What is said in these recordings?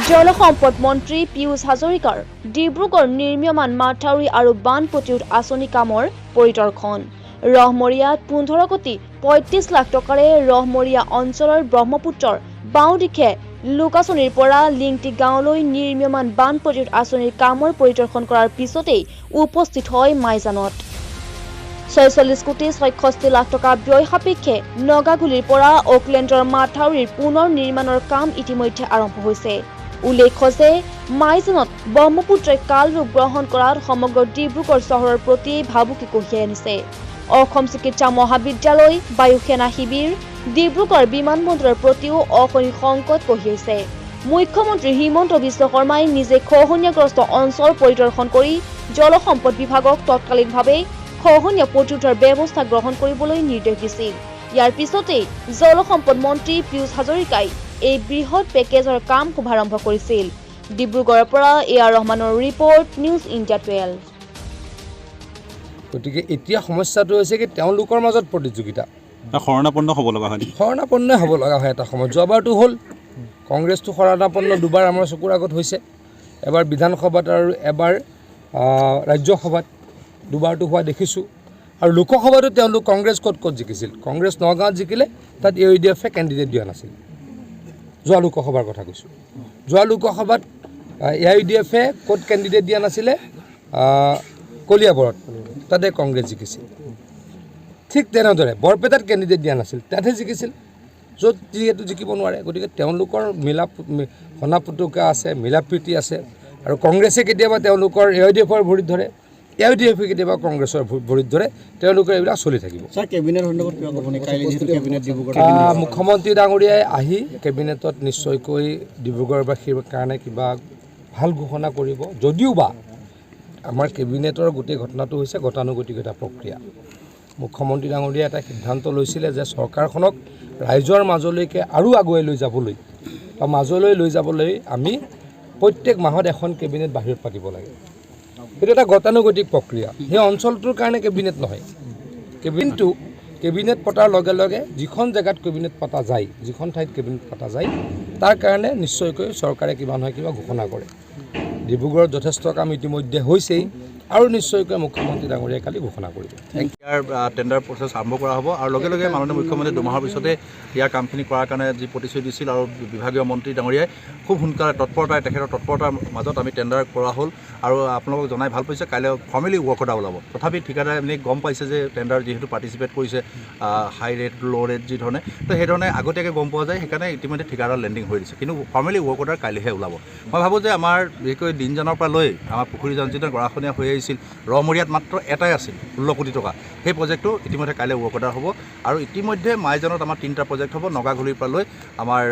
জলসম্পদ মন্ত্ৰী পীয়ুষ হাজৰিকাৰ ডিব্ৰুগড় নিৰ্মীয়মান মাথাউৰি আৰু বান প্ৰতিৰোধ আঁচনি কামৰ পৰিদৰ্শন। ৰহমৰীয়াত 15 কোটি 35 লাখ টকাৰে ৰহমৰীয়া অঞ্চলৰ ব্ৰহ্মপুত্ৰৰ বাওঁ দিশে লোকাচনীৰ পৰা লিংটি গাঁৱলৈ নিৰ্মীয়মান বান প্ৰতিৰোধ আঁচনিৰ কামৰ পৰিদৰ্শন কৰাৰ পিছতেই উপস্থিত হয় মাইজানত। 46 কোটি 66 লাখ টকা ব্যয় সাপেক্ষে নগাগুলিৰ পৰা অকলেণ্ডৰ মাথাউৰিৰ পুনৰ নিৰ্মাণৰ কাম ইতিমধ্যে আৰম্ভ হৈছে। উল্লেখ্য যে মাইজানত ব্ৰহ্মপুত্ৰই কাল ৰূপ গ্ৰহণ কৰাত সমগ্ৰ ডিব্ৰুগড় চহৰৰ প্ৰতি ভাবুকি কঢ়িয়াই আনিছে। অসম চিকিৎসা মহাবিদ্যালয়, বায়ু সেনা শিবিৰ, ডিব্ৰুগড় বিমানবন্দৰৰ প্ৰতিও অশনি সংকট কঢ়িয়াইছে। মুখ্যমন্ত্ৰী হিমন্ত বিশ্ব শৰ্মাই নিজে খহনীয়াগ্ৰস্ত অঞ্চল পৰিদৰ্শন কৰি জলসম্পদ বিভাগক তৎকালীনভাৱে খহনীয়া প্ৰতিৰোধৰ ব্যৱস্থা গ্ৰহণ কৰিবলৈ নিৰ্দেশ দিছিল। ইয়াৰ পিছতেই জলসম্পদ মন্ত্ৰী পীয়ুষ হাজৰিকাই এই বৃহৎ পেকেজৰ কাম শুভাৰম্ভ কৰিছিল। ডিব্ৰুগড়ৰ পৰা এআৰ ৰহমানৰ ৰিপৰ্ট, নিউজ ইণ্ডিয়া 12। গতিকে এতিয়া সমস্যাটো হৈছে কি তেওঁলোকৰ মাজত প্ৰতিযোগিতা শৰণাপন্ন হ'ব লগা হয়। শৰণাপন্নই হ'ব লগা হয় এটা সময়ত। যোৱাবাৰটো হ'ল কংগ্ৰেছটো শৰণাপন্ন দুবাৰ আমাৰ চকুৰ আগত হৈছে, এবাৰ বিধানসভাত আৰু এবাৰ ৰাজ্যসভাত দুবাৰটো হোৱা দেখিছোঁ। আৰু লোকসভাতো তেওঁলোক কংগ্ৰেছ ক'ত জিকিছিল। কংগ্ৰেছ নগাঁৱত জিকিলে, তাত AUDF কেণ্ডিডেট দিয়া নাছিল। যোৱা লোকসভাৰ কথা কৈছোঁ। যোৱা লোকসভাত AUDF ক'ত কেণ্ডিডেট দিয়া নাছিলে, কলিয়াবৰত, তাতে কংগ্ৰেছ জিকিছিল। ঠিক তেনেদৰে বৰপেটাত কেণ্ডিডেট দিয়া নাছিল, তাতহে জিকিছিল, য'ত যিহেতু জিকিব নোৱাৰে। গতিকে তেওঁলোকৰ হনা পুতুকা আছে, মিলা প্ৰীতি আছে। আৰু কংগ্ৰেছে কেতিয়াবা তেওঁলোকৰ AUDFৰ ভৰিত ধৰে, AUDF কেতিয়াবা কংগ্ৰেছৰ ভৰিত ধৰে। তেওঁলোকৰ এইবিলাক চলি থাকিব। মুখ্যমন্ত্ৰী ডাঙৰীয়াই আহি কেবিনেটত নিশ্চয়কৈ ডিব্ৰুগড়বাসীৰ কাৰণে কিবা ভাল ঘোষণা কৰিব। যদিও বা আমাৰ কেবিনেটৰ গোটেই ঘটনাটো হৈছে গতানুগতিক এটা প্ৰক্ৰিয়া। মুখ্যমন্ত্ৰী ডাঙৰীয়াই এটা সিদ্ধান্ত লৈছিলে যে চৰকাৰখনক ৰাইজৰ মাজলৈকে আৰু আগুৱাই লৈ যাবলৈ বা মাজলৈ লৈ যাবলৈ আমি প্ৰত্যেক মাহত এখন কেবিনেট বাহিৰত পাতিব লাগে। এইটো এটা গতানুগতিক প্ৰক্ৰিয়া। সেই অঞ্চলটোৰ কাৰণে কেবিনেট নহয়। কিন্তু কেবিনেট পতাৰ লগে লগে যিখন জেগাত কেবিনেট পতা যায়, যিখন ঠাইত কেবিনেট পতা যায়, তাৰ কাৰণে নিশ্চয়কৈ চৰকাৰে কিবা নহয় কিবা ঘোষণা কৰে। ডিব্ৰুগড়ত যথেষ্ট কাম ইতিমধ্যে হৈছেই, আৰু নিশ্চয়কৈ মুখ্যমন্ত্ৰী ডাঙৰীয়াই কালি ঘোষণা কৰিব। ইয়াৰ টেণ্ডাৰ প্ৰচেছ আৰম্ভ কৰা হ'ব আৰু লগে লগে মাননীয় মুখ্যমন্ত্ৰী দুমাহৰ পিছতে ইয়াৰ কামখিনি কৰাৰ কাৰণে যি প্ৰতিশ্ৰুতি দিছিল আৰু বিভাগীয় মন্ত্ৰী ডাঙৰীয়াই খুব সোনকালে তেখেতৰ তৎপৰতাৰ মাজত আমি টেণ্ডাৰ কৰা হ'ল। আৰু আপোনালোকক জনাই ভাল পাইছে, কাইলৈ ফৰ্মেলি ৱৰ্ক অৰ্ডাৰ ওলাব। তথাপি ঠিকাদাৰে আপুনি গম পাইছে যে টেণ্ডাৰ যিহেতু পাৰ্টিচিপেট কৰিছে হাই ৰেট, ল' ৰেট যিধৰণে, তো সেইধৰণে আগতীয়াকৈ গম পোৱা যায়। সেইকাৰণে ইতিমধ্যে ঠিকাদাৰ লেণ্ডিং হৈ দিছে, কিন্তু ফৰ্মেলি ৱৰ্ক অৰ্ডাৰ কাইলৈহে ওলাব। মই ভাবোঁ যে আমাৰ বিশেষকৈ দিনজানৰ পৰা লৈ আমাৰ পুখুৰীজান যিটো গৰাখহনীয়া হৈ আহিছিল, ৰহমৰীয়াত মাত্ৰ এটাই আছিল 16 কোটি টকা। সেই প্ৰজেক্টটো ইতিমধ্যে কাইলৈ ৱৰ্ক অৰ্ডাৰ হ'ব। আৰু ইতিমধ্যে মাইজানত আমাৰ 3টা প্ৰজেক্ট হ'ব। নগাগুলিৰ পৰা লৈ আমাৰ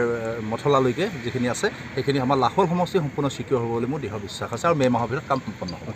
মথলালৈকে যিখিনি আছে সেইখিনি আমাৰ লাহোৰ সমষ্টি সম্পূৰ্ণ চিকিউৰ হ'ব বুলি মোৰ দৃঢ় বিশ্বাস আছে, আৰু মে' মাহৰ ভিতৰত কাম সম্পন্ন হ'ব।